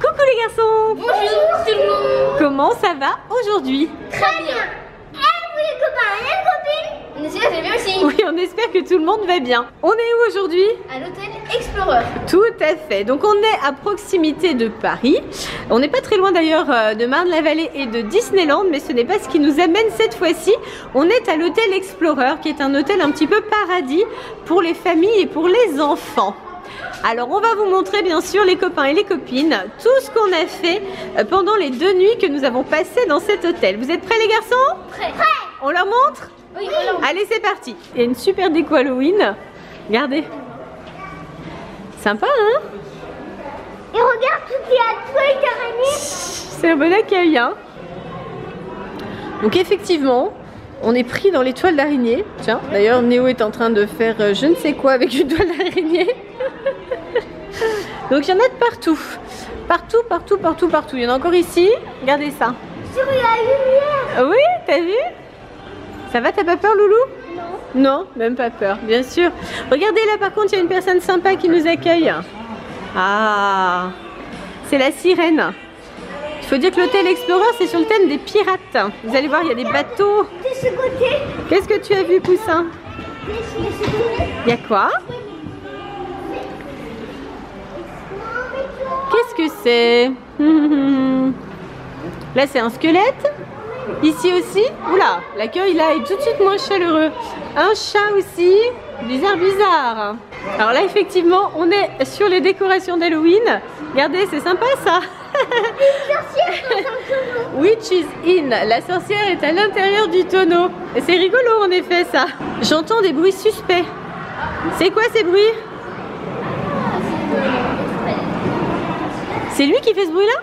Coucou les garçons. Bonjour tout le monde. Comment ça va aujourd'hui? Très bien. Et vous les copains et les copines? On espère que vous allez bien aussi. Oui, on espère que tout le monde va bien. On est où aujourd'hui? À l'hôtel Explorer. Tout à fait. Donc on est à proximité de Paris. On n'est pas très loin d'ailleurs de Marne-la-Vallée et de Disneyland, mais ce n'est pas ce qui nous amène cette fois-ci. On est à l'hôtel Explorer, qui est un hôtel un petit peu paradis pour les familles et pour les enfants. Alors on va vous montrer bien sûr les copains et les copines, tout ce qu'on a fait pendant les 2 nuits que nous avons passées dans cet hôtel. Vous êtes prêts les garçons? Prêt. On leur montre? Oui, Allez c'est parti. Il y a une super déco Halloween. Regardez. Sympa hein? Et regarde toutes les toiles d'araignée. C'est un bon accueil hein? Donc effectivement, on est pris dans les toiles d'araignée. Tiens, d'ailleurs Néo est en train de faire je ne sais quoi avec une toile d'araignée. Donc il y en a de partout. Partout, partout, partout, partout. Il y en a encore ici. Regardez ça. Sur la lumière. Oui, t'as vu? Ça va, t'as pas peur Loulou? Non. Non, même pas peur, bien sûr. Regardez là par contre, il y a une personne sympa qui nous accueille. Ah, c'est la sirène. Il faut dire que l'hôtel Explorer, c'est sur le thème des pirates. Vous allez voir, il y a des bateaux. De ce côté. Qu'est-ce que tu as vu, Poussin? De ce côté. Il y a quoi? Qu'est-ce que c'est? Là, c'est un squelette. Ici aussi. Oula, l'accueil là est tout de suite moins chaleureux. Un chat aussi. Bizarre, bizarre. Alors là, effectivement, on est sur les décorations d'Halloween. Regardez, c'est sympa ça. Une sorcière dans un tonneau. Witch is in. La sorcière est à l'intérieur du tonneau. Et c'est rigolo en effet ça. J'entends des bruits suspects. C'est quoi ces bruits? C'est lui qui fait ce bruit là?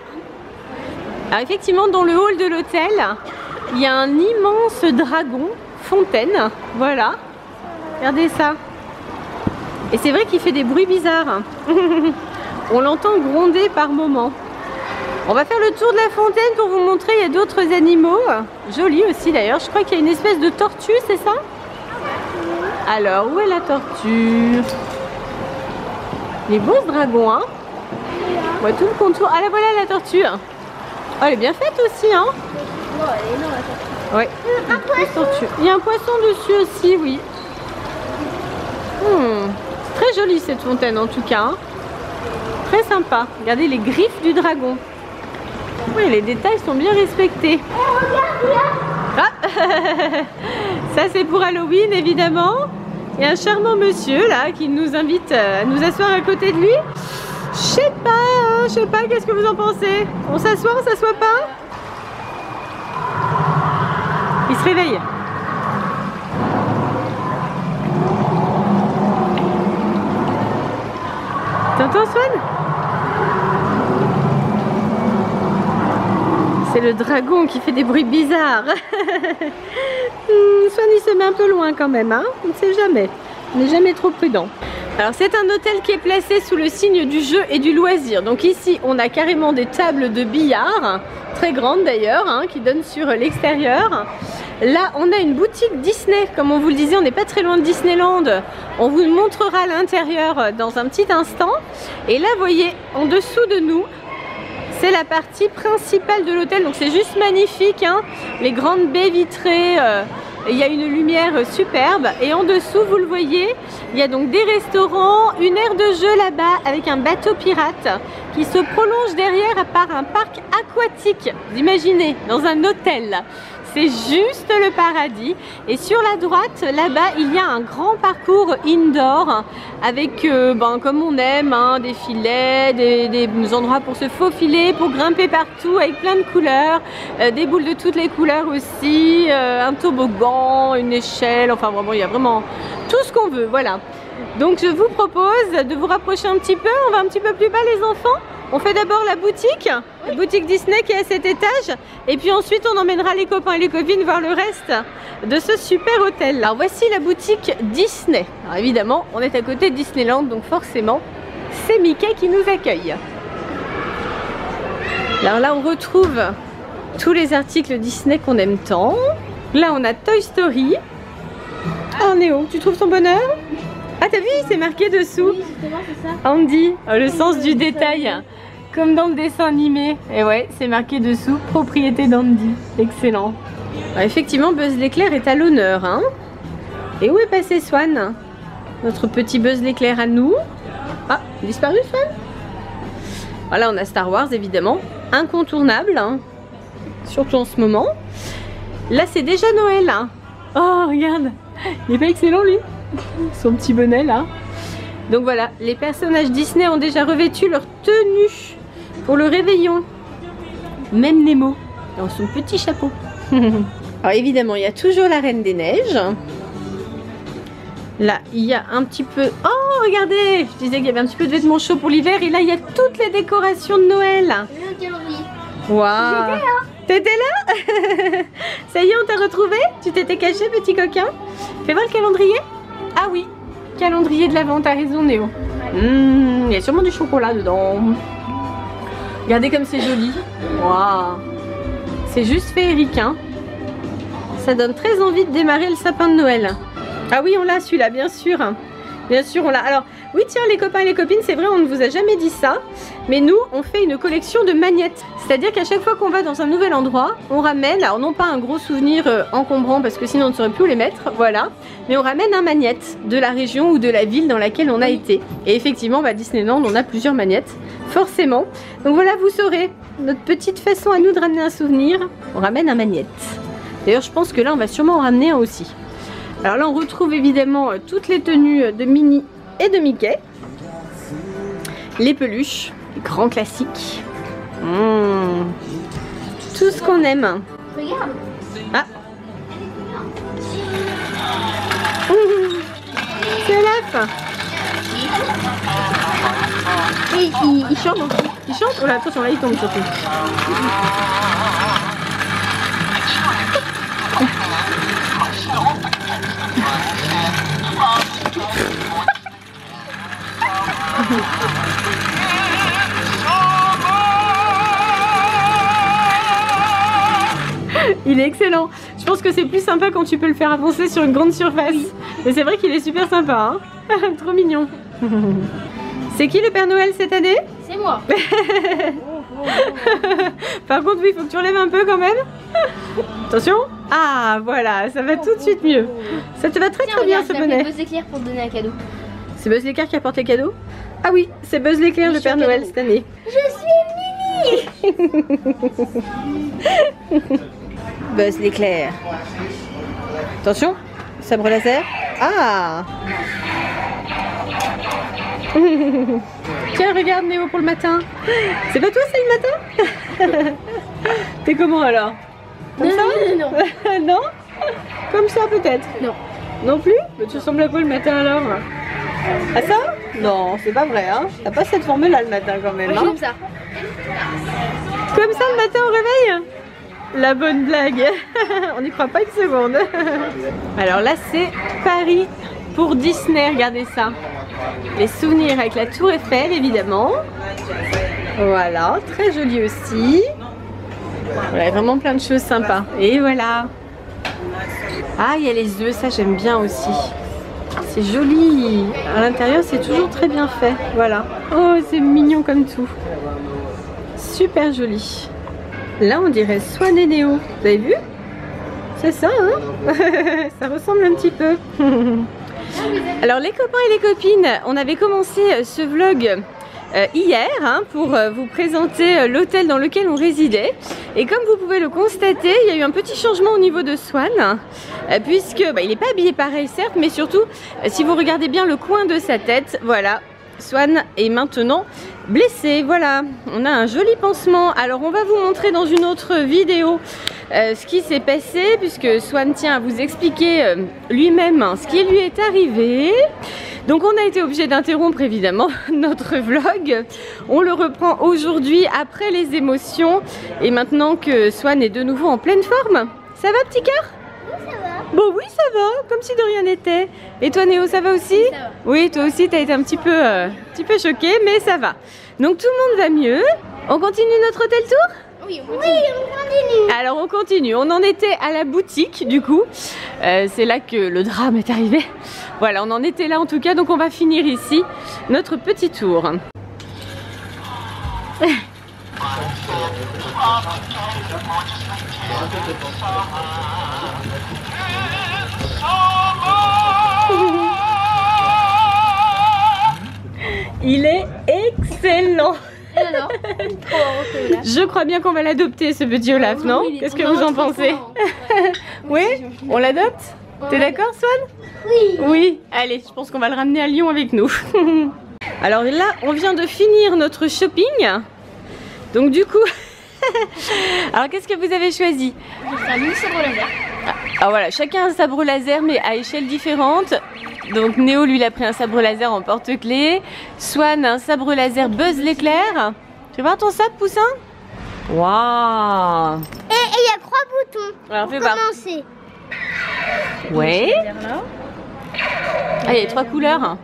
Alors effectivement dans le hall de l'hôtel il y a un immense dragon fontaine. Voilà. Regardez ça. Et c'est vrai qu'il fait des bruits bizarres. On l'entend gronder par moments. On va faire le tour de la fontaine pour vous montrer. Il y a d'autres animaux. Jolis aussi d'ailleurs. Je crois qu'il y a une espèce de tortue, c'est ça? Alors où est la tortue? Il est beau ce dragon hein? On voit tout le contour. Ah là voilà la tortue. Oh, elle est bien faite aussi hein. Oh, elle est énorme la tortue. Ouais. Un poisson. Il y a un poisson dessus aussi, oui. C'est très joli cette fontaine en tout cas. Hein. Très sympa. Regardez les griffes du dragon. Oui, les détails sont bien respectés. Ah ça c'est pour Halloween évidemment. Il y a un charmant monsieur là qui nous invite à nous asseoir à côté de lui. Je sais pas, qu'est-ce que vous en pensez? On s'assoit, on s'assoit pas? Il se réveille. T'entends Swan? C'est le dragon qui fait des bruits bizarres. Swan il se met un peu loin quand même, hein? On ne sait jamais. On n'est jamais trop prudent. Alors c'est un hôtel qui est placé sous le signe du jeu et du loisir. Donc ici on a carrément des tables de billard, très grandes d'ailleurs, hein, qui donnent sur l'extérieur. Là on a une boutique Disney, comme on vous le disait, on n'est pas très loin de Disneyland. On vous montrera l'intérieur dans un petit instant. Et là vous voyez en dessous de nous, c'est la partie principale de l'hôtel. Donc c'est juste magnifique, hein, les grandes baies vitrées. Il y a une lumière superbe et en dessous vous le voyez, il y a donc des restaurants, une aire de jeu là-bas avec un bateau pirate qui se prolonge derrière par un parc aquatique. Vous imaginez, dans un hôtel. C'est juste le paradis. Et sur la droite, là-bas, il y a un grand parcours indoor avec, comme on aime, hein, des filets, des endroits pour se faufiler, pour grimper partout avec plein de couleurs, des boules de toutes les couleurs aussi, un toboggan, une échelle, enfin vraiment, il y a vraiment tout ce qu'on veut, voilà. Donc je vous propose de vous rapprocher un petit peu, on va un petit peu plus bas les enfants. On fait d'abord la boutique Disney qui est à cet étage et puis ensuite on emmènera les copains et les copines voir le reste de ce super hôtel. Alors voici la boutique Disney. Alors évidemment on est à côté de Disneyland donc forcément c'est Mickey qui nous accueille. Alors là on retrouve tous les articles Disney qu'on aime tant. Là on a Toy Story. Oh Néo, tu trouves ton bonheur? Ah t'as vu, c'est marqué dessous. Oui, justement, c'est ça. Andy, le sens du détail. comme dans le dessin animé. Et ouais, c'est marqué dessous, propriété d'Andy. Excellent. Alors, effectivement, Buzz l'éclair est à l'honneur, hein. Et où est passé Swan? Notre petit Buzz l'éclair à nous. Ah, disparu Swan? Voilà, on a Star Wars évidemment, incontournable, hein. Surtout en ce moment. Là, c'est déjà Noël, hein. Oh, regarde, il est pas excellent lui, son petit bonnet là. Donc voilà, les personnages Disney ont déjà revêtu leur tenue pour le réveillon. Même Nemo, dans son petit chapeau. Alors évidemment, il y a toujours la Reine des Neiges. Là, il y a un petit peu... Oh, regardez! Je disais qu'il y avait un petit peu de vêtements chauds pour l'hiver. Et là, il y a toutes les décorations de Noël. Le calendrier. Waouh! T'étais là? Ça y est, on t'a retrouvé? Tu t'étais caché, petit coquin? Fais voir le calendrier. Ah oui, calendrier de l'Avent, t'as raison, Néo. Il y a sûrement du chocolat dedans. Regardez comme c'est joli. Waouh! C'est juste féerique, hein? Ça donne très envie de démarrer le sapin de Noël. Ah oui, on l'a celui-là, bien sûr. Bien sûr, on l'a. Alors, oui, tiens, les copains et les copines, c'est vrai, on ne vous a jamais dit ça. Mais nous, on fait une collection de magnettes. C'est-à-dire qu'à chaque fois qu'on va dans un nouvel endroit, on ramène, alors non pas un gros souvenir encombrant, parce que sinon on ne saurait plus où les mettre, voilà. Mais on ramène un magnette de la région ou de la ville dans laquelle on a été. Et effectivement, à Disneyland, on a plusieurs magnettes, forcément. Donc voilà, vous saurez, notre petite façon à nous de ramener un souvenir, on ramène un magnette. D'ailleurs, je pense que là, on va sûrement en ramener un aussi. Alors là, on retrouve évidemment toutes les tenues de Minnie et de Mickey. Les peluches, les grands classiques. Tout ce qu'on aime. Regarde. Ah. C'est Olaf. Et il chante donc. Il chante. Oh là, attention, là il tombe surtout. Il est excellent. Je pense que c'est plus sympa quand tu peux le faire avancer sur une grande surface. Mais c'est vrai qu'il est super sympa, hein. Trop mignon. C'est qui le Père Noël cette année? C'est moi. Par contre, oui, il faut que tu relèves un peu quand même. Attention. Ah, voilà, ça va tout de suite mieux. Ça te va très très bien ce bonnet. C'est Buzz l'éclair pour te donner un cadeau. C'est Buzz l'éclair qui apporte les cadeaux? Ah oui, c'est Buzz l'éclair le Père Noël cette année. Je suis Minnie. Buzz l'éclair. Attention, sabre laser. Ah. Tiens, regarde Néo pour le matin. C'est pas toi ça le matin? T'es comment alors? Comme ça? Non. Non? Comme ça peut-être? Non. Non plus? Mais tu ressembles à quoi le matin alors? À ça? Non, c'est pas vrai, hein. T'as pas cette forme là le matin quand même, Moi, hein? comme ça. Comme ça le matin au réveil? La bonne blague. On n'y croit pas une seconde. Alors là c'est Paris pour Disney, regardez ça. Les souvenirs avec la tour Eiffel évidemment. Voilà, très joli aussi. Voilà, vraiment plein de choses sympas. Et voilà. Ah, il y a les œufs, ça j'aime bien aussi. C'est joli. À l'intérieur c'est toujours très bien fait. Voilà. Oh, c'est mignon comme tout. Super joli. Là on dirait Swan et Néo. Vous avez vu? C'est ça, hein? Ça ressemble un petit peu. Alors les copains et les copines, on avait commencé ce vlog hier hein, pour vous présenter l'hôtel dans lequel on résidait. Et comme vous pouvez le constater, il y a eu un petit changement au niveau de Swan. Puisque il n'est pas habillé pareil certes, mais surtout si vous regardez bien le coin de sa tête, voilà. Swan est maintenant blessé, voilà, on a un joli pansement. Alors on va vous montrer dans une autre vidéo ce qui s'est passé, puisque Swan tient à vous expliquer lui-même ce qui lui est arrivé. Donc on a été obligé d'interrompre évidemment notre vlog. On le reprend aujourd'hui après les émotions et maintenant que Swan est de nouveau en pleine forme. Ça va petit cœur? Bon oui ça va, comme si de rien n'était. Et toi Néo ça va aussi? Ça va. Oui toi aussi t'as été un petit peu choqué mais ça va. Donc tout le monde va mieux. On continue notre hôtel tour? Oui, on continue. Alors on continue, on en était à la boutique du coup. C'est là que le drame est arrivé. Voilà on en était là en tout cas donc on va finir ici notre petit tour. Il est excellent. Alors, Je crois bien qu'on va l'adopter ce petit Olaf, non? Qu'est-ce que vous en pensez? Oui, on l'adopte? T'es d'accord, Swan? oui. Oui, allez, je pense qu'on va le ramener à Lyon avec nous. Alors là, on vient de finir notre shopping. Donc du coup, alors qu'est-ce que vous avez choisi? J'ai fait un sabre laser. Ah voilà, chacun un sabre laser mais à échelle différente. Donc Néo lui il a pris un sabre laser en porte-clés. Swan un sabre laser Buzz l'éclair. Tu veux voir ton sabre, Poussin? Waouh! Et il y a 3 boutons. Alors fais Pour voir. commencer. Ouais. Ah, il y a 3 couleurs.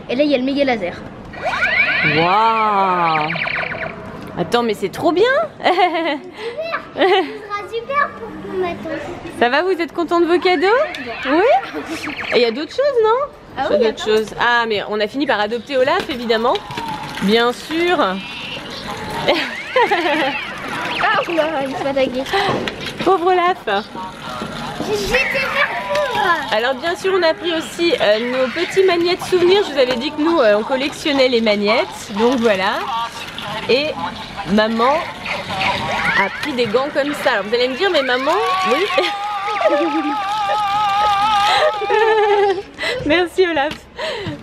Et là, il y a le méga laser. Waouh! Attends, mais c'est trop bien! Ce sera super pour vous maintenant. Ça va, vous êtes content de vos cadeaux? Oui? Et il y a d'autres choses, non? Ah oui, il y a d'autres choses. Ah, mais on a fini par adopter Olaf, évidemment. Bien sûr. Ah, oula, il faut attaquer. Pauvre Olaf. J'étais partout. Alors bien sûr on a pris aussi nos petits magnettes souvenirs. Je vous avais dit que nous on collectionnait les magnettes. Donc voilà. Et maman a pris des gants comme ça. Alors vous allez me dire mais maman, oui. Merci Olaf.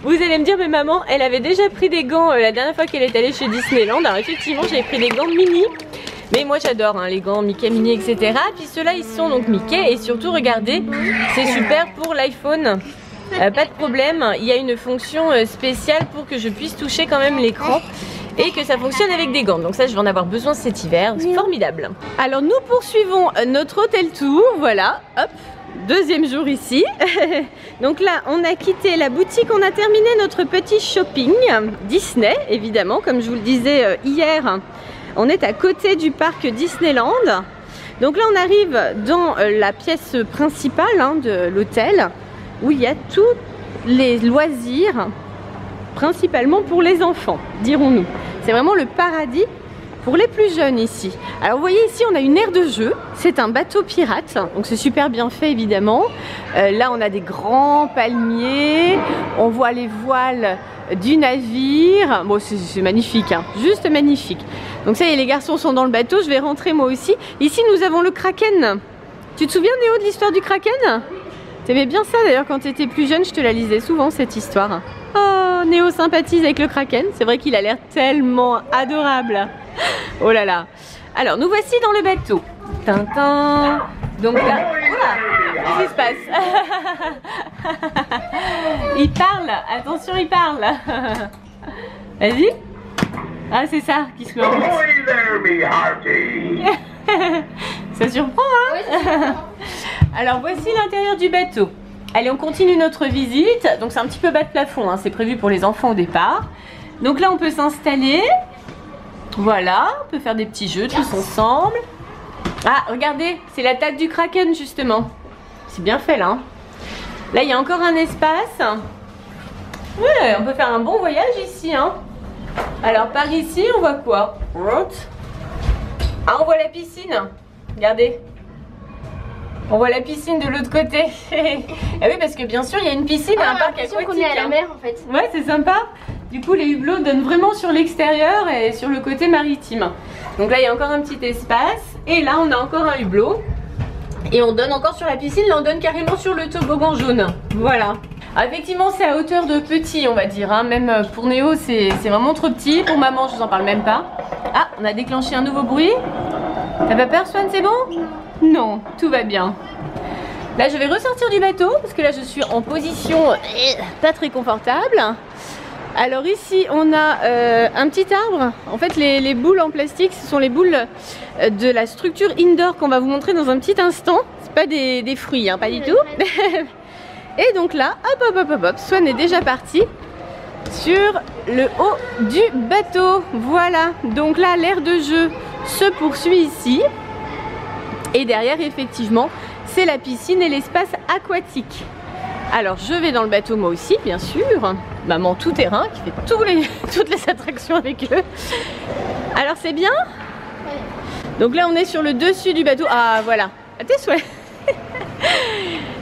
Vous allez me dire mais maman elle avait déjà pris des gants la dernière fois qu'elle est allée chez Disneyland. Alors effectivement j'avais pris des gants mini. Mais moi j'adore hein, les gants Mickey, Minnie, etc. Puis ceux-là ils sont donc Mickey et surtout regardez, c'est super pour l'iPhone. Pas de problème, il y a une fonction spéciale pour que je puisse toucher quand même l'écran et que ça fonctionne avec des gants. Donc ça je vais en avoir besoin cet hiver, c'est formidable. Alors nous poursuivons notre hôtel tour, voilà, hop, deuxième jour ici. Donc là on a quitté la boutique, on a terminé notre petit shopping Disney évidemment, comme je vous le disais hier. On est à côté du parc Disneyland. Donc là on arrive dans la pièce principale hein, de l'hôtel où il y a tous les loisirs, principalement pour les enfants, dirons-nous. C'est vraiment le paradis pour les plus jeunes ici. Alors vous voyez ici on a une aire de jeu, c'est un bateau pirate, donc c'est super bien fait évidemment. Là on a des grands palmiers, on voit les voiles du navire. Bon c'est magnifique, hein, juste magnifique. Donc ça y est, les garçons sont dans le bateau, je vais rentrer moi aussi. Ici nous avons le Kraken. Tu te souviens Néo de l'histoire du Kraken? T'aimais bien ça d'ailleurs quand tu étais plus jeune, je te la lisais souvent cette histoire. Oh, Néo sympathise avec le Kraken, c'est vrai qu'il a l'air tellement adorable. Oh là là. Alors nous voici dans le bateau. Tintin. Donc là, qu'est-ce qui se passe? Il parle, attention il parle. Vas-y. Ah c'est ça qui se met en route. Ça surprend hein. Alors voici l'intérieur du bateau. Allez on continue notre visite. Donc c'est un petit peu bas de plafond hein. C'est prévu pour les enfants au départ. Donc là on peut s'installer. Voilà, on peut faire des petits jeux tous ensemble. Ah regardez, c'est la tête du Kraken justement. C'est bien fait là hein. Là il y a encore un espace. Ouais, on peut faire un bon voyage ici hein. Alors par ici on voit quoi? Ah on voit la piscine. Regardez. On voit la piscine de l'autre côté. Ah oui parce que bien sûr il y a une piscine et un parc aquatique. On est à la mer en fait. Ouais c'est sympa. Du coup les hublots donnent vraiment sur l'extérieur et sur le côté maritime. Donc là il y a encore un petit espace. Et là on a encore un hublot. Et on donne encore sur la piscine. Là on donne carrément sur le toboggan jaune. Voilà. Ah, effectivement c'est à hauteur de petit on va dire hein. Même pour Néo c'est vraiment trop petit. Pour maman je vous en parle même pas. Ah on a déclenché un nouveau bruit. T'as pas peur Swan, c'est bon? Non, tout va bien. Là je vais ressortir du bateau parce que là je suis en position pas très confortable. Alors ici on a un petit arbre. En fait les boules en plastique ce sont les boules de la structure indoor qu'on va vous montrer dans un petit instant. C'est pas des fruits hein, pas du tout. Et donc là hop, Swan est déjà parti sur le haut du bateau. Voilà, donc là l'aire de jeu se poursuit ici. Et derrière effectivement c'est la piscine et l'espace aquatique. Alors je vais dans le bateau moi aussi bien sûr. maman tout-terrain qui fait toutes les attractions avec eux. Alors c'est bien? Donc là on est sur le dessus du bateau. Ah voilà, à tes souhaits.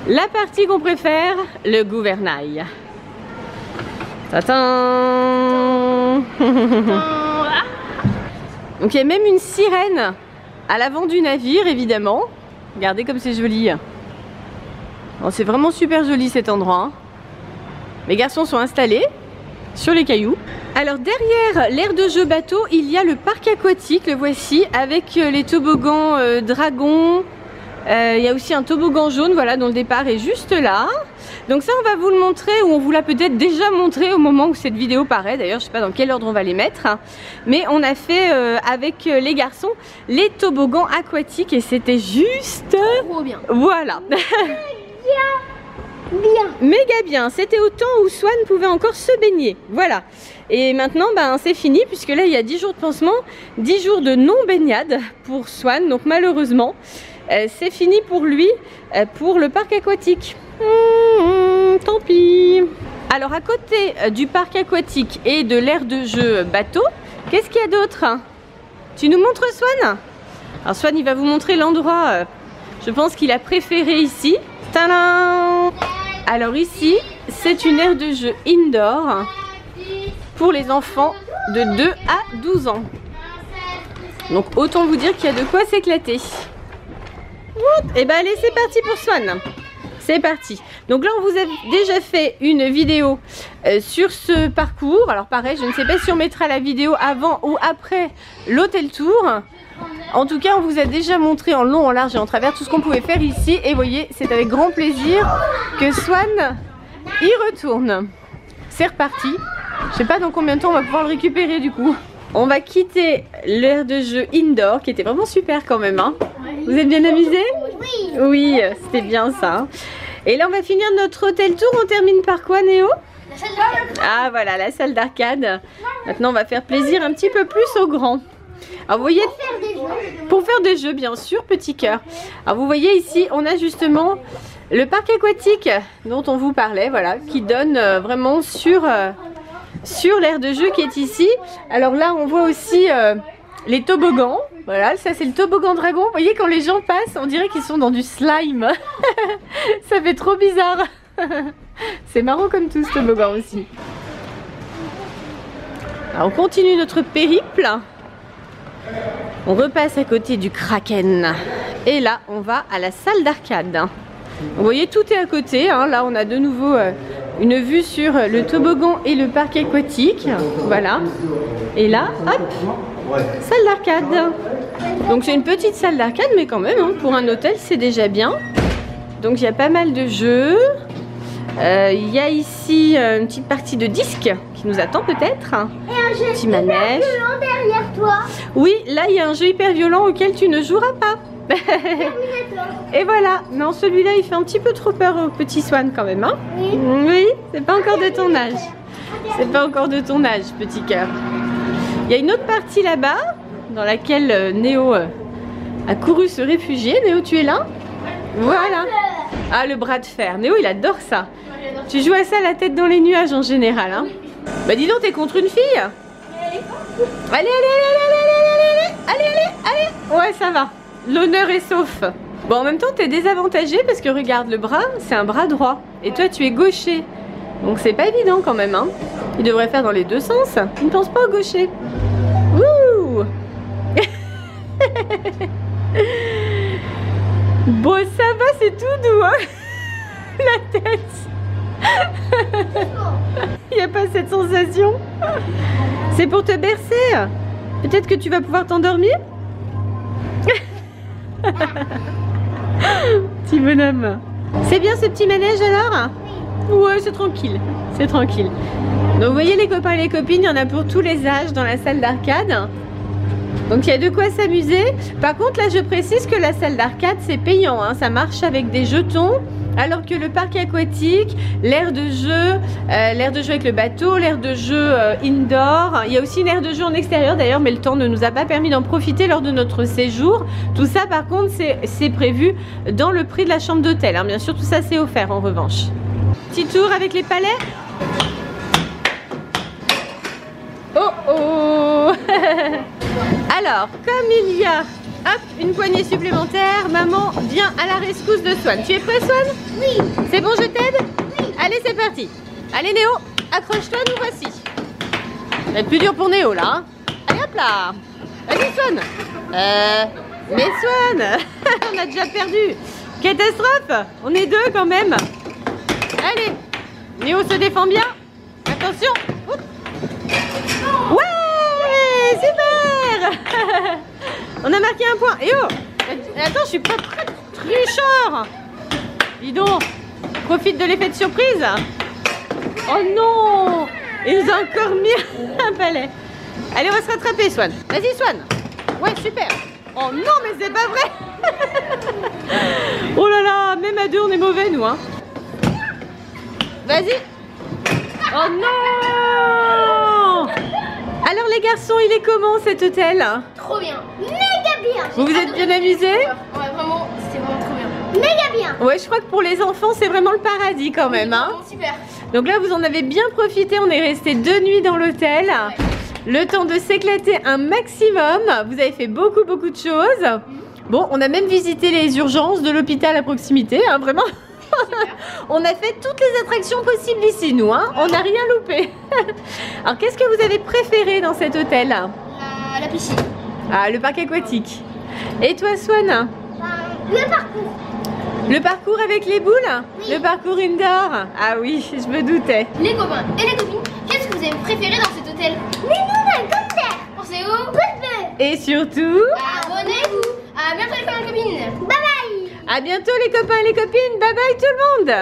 La partie qu'on préfère, le gouvernail. Tadam. Donc il y a même une sirène à l'avant du navire évidemment. Regardez comme c'est joli. Oh, c'est vraiment super joli cet endroit. Les garçons sont installés sur les cailloux. Alors derrière l'aire de jeu bateau, il y a le parc aquatique, le voici, avec les toboggans dragons. Il y a aussi un toboggan jaune, voilà, dont le départ est juste là. Donc ça on va vous le montrer, ou on vous l'a peut-être déjà montré au moment où cette vidéo paraît. D'ailleurs je sais pas dans quel ordre on va les mettre. Mais on a fait avec les garçons les toboggans aquatiques et c'était juste... Trop bien. Voilà. Bien. Méga bien, c'était au temps où Swan pouvait encore se baigner, voilà. Et maintenant ben, c'est fini puisque là il y a 10 jours de pansement, 10 jours de non-baignade pour Swan, donc malheureusement c'est fini pour lui, pour le parc aquatique. Tant pis. Alors à côté du parc aquatique et de l'aire de jeu bateau, qu'est-ce qu'il y a d'autre? Tu nous montres Swan? Alors Swan il va vous montrer l'endroit, je pense qu'il a préféré ici. Tadam! Alors ici, c'est une aire de jeu indoor pour les enfants de 2 à 12 ans. Donc autant vous dire qu'il y a de quoi s'éclater. Et ben allez, c'est parti pour Swan. C'est parti. Donc là, on vous a déjà fait une vidéo sur ce parcours. Alors pareil, je ne sais pas si on mettra la vidéo avant ou après l'hôtel tour. En tout cas, on vous a déjà montré en long, en large et en travers tout ce qu'on pouvait faire ici. Et voyez, c'est avec grand plaisir que Swan y retourne. C'est reparti. Je sais pas dans combien de temps on va pouvoir le récupérer du coup. On va quitter l'aire de jeu indoor qui était vraiment super quand même. Hein. Vous êtes bien amusés? Oui. Oui, c'était bien ça. Et là, on va finir notre hôtel tour. On termine par quoi, Néo? La salle d'arcade. Ah voilà, la salle d'arcade. Maintenant, on va faire plaisir un petit peu plus aux grands. Alors vous voyez, pour faire des jeux bien sûr, petit cœur. Alors vous voyez ici, on a justement le parc aquatique dont on vous parlait, voilà, qui donne vraiment sur l'aire de jeu qui est ici. Alors là, on voit aussi les toboggans. Voilà, ça c'est le toboggan dragon. Vous voyez, quand les gens passent, on dirait qu'ils sont dans du slime. Ça fait trop bizarre. C'est marrant comme tout ce toboggan aussi. Alors on continue notre périple. On repasse à côté du Kraken. Et là, on va à la salle d'arcade. Vous voyez, tout est à côté. Hein. Là, on a de nouveau une vue sur le toboggan et le parc aquatique. Voilà. Et là, hop, salle d'arcade. Donc, c'est une petite salle d'arcade, mais quand même, hein, pour un hôtel, c'est déjà bien. Donc, il y a pas mal de jeux. Il y a ici une petite partie de disques qui nous attend peut-être. Et un jeu petit manège derrière toi. Oui, là il y a un jeu hyper violent auquel tu ne joueras pas. Et voilà, non, celui-là il fait un petit peu trop peur au petit Swan quand même. Hein? Oui. Oui, c'est pas encore de ton âge. C'est pas encore de ton âge, petit cœur. Il y a une autre partie là-bas dans laquelle Néo a couru se réfugier. Néo, tu es là? Voilà. Ah, le bras de fer. Néo, il adore ça. Tu joues à ça la tête dans les nuages en général. Hein. Bah dis donc, t'es contre une fille? Allez, allez, allez. Ouais, ça va. L'honneur est sauf. Bon, en même temps, t'es désavantage parce que regarde, le bras, c'est un bras droit. Et toi, tu es gaucher. Donc c'est pas évident quand même. Hein. Il devrait faire dans les deux sens. Il ne pense pas au gaucher. Wouh. Bon, ça va, c'est tout doux, hein. La tête. Il n'y a pas cette sensation. C'est pour te bercer. Peut-être que tu vas pouvoir t'endormir. Petit bonhomme. C'est bien ce petit manège alors? Ouais, c'est tranquille. C'est tranquille. Donc vous voyez les copains et les copines, il y en a pour tous les âges dans la salle d'arcade. Donc il y a de quoi s'amuser. Par contre là je précise que la salle d'arcade c'est payant, hein. Ça marche avec des jetons. Alors que le parc aquatique, l'aire de jeu avec le bateau, l'aire de jeu indoor. Il y a aussi une aire de jeu en extérieur d'ailleurs, mais le temps ne nous a pas permis d'en profiter lors de notre séjour. Tout ça par contre c'est prévu dans le prix de la chambre d'hôtel, hein. Bien sûr tout ça c'est offert en revanche. Petit tour avec les palais. Alors, comme il y a hop, une poignée supplémentaire, maman vient à la rescousse de Swan. Tu es prêt, Swan? Oui. C'est bon, je t'aide? Oui. Allez, c'est parti. Allez, Néo, accroche-toi, nous voici. Ça va être plus dur pour Néo, là. Hein. Allez, hop là. Vas-y, Swan. Mais Swan, on a déjà perdu. Catastrophe. On est deux quand même. Allez, Néo se défend bien. Attention. Oups. Ouais, super. On a marqué un point. Et oh, attends, je suis pas prête. Tricheur. Dis donc, profite de l'effet de surprise. Oh non, ils ont encore mis un palais. Allez, on va se rattraper, Swan. Vas-y, Swan. Ouais, super. Oh non, mais c'est pas vrai. Oh là là, même à deux, on est mauvais, nous. Hein. Vas-y. Oh non. Alors, les garçons, il est comment cet hôtel? Trop bien. Méga bien. Vous vous êtes bien amusés? Ouais, vraiment, c'était vraiment trop bien. Méga bien. Ouais, je crois que pour les enfants, c'est vraiment le paradis quand même. Hein. Super. Donc là, vous en avez bien profité. On est resté 2 nuits dans l'hôtel. Ouais. Le temps de s'éclater un maximum. Vous avez fait beaucoup de choses. Bon, on a même visité les urgences de l'hôpital à proximité. Hein, vraiment. On a fait toutes les attractions possibles ici, nous. Hein. On n'a rien loupé. Alors, qu'est-ce que vous avez préféré dans cet hôtel? La piscine. Ah, le parc aquatique. Et toi, Swan? Le parcours. Le parcours avec les boules? Oui. Le parcours indoor? Ah oui, je me doutais. Les copains et les copines, qu'est-ce que vous avez préféré dans cet hôtel? Les nouvelles commentaires. Pensez où? Pouce bleu. Et surtout, abonnez-vous. À bientôt les copains et les copines. Bye bye. à bientôt les copains et les copines. Bye bye tout le monde.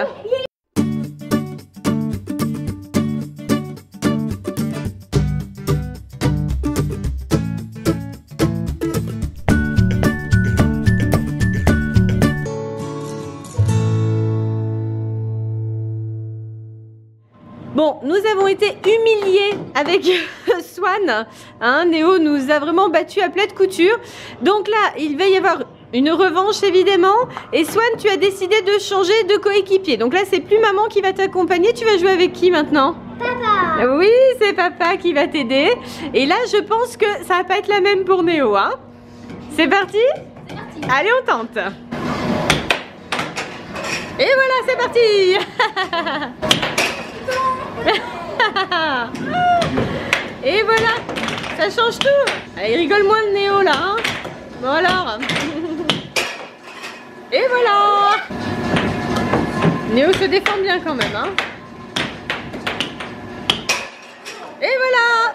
Bon, nous avons été humiliés avec Swan. Hein, Néo nous a vraiment battus à plat de couture. Donc là, il va y avoir une revanche évidemment. Et Swan, tu as décidé de changer de coéquipier. Donc là, c'est plus maman qui va t'accompagner. Tu vas jouer avec qui maintenant? Papa. Oui, c'est papa qui va t'aider. Et là, je pense que ça va pas être la même pour Néo. Hein. C'est parti? C'est parti. Allez, on tente. Et voilà, c'est parti. Et voilà, ça change tout. Allez, il rigole moins le Néo là. Hein. Bon alors. Et voilà. Néo se défend bien quand même. Hein. Et voilà.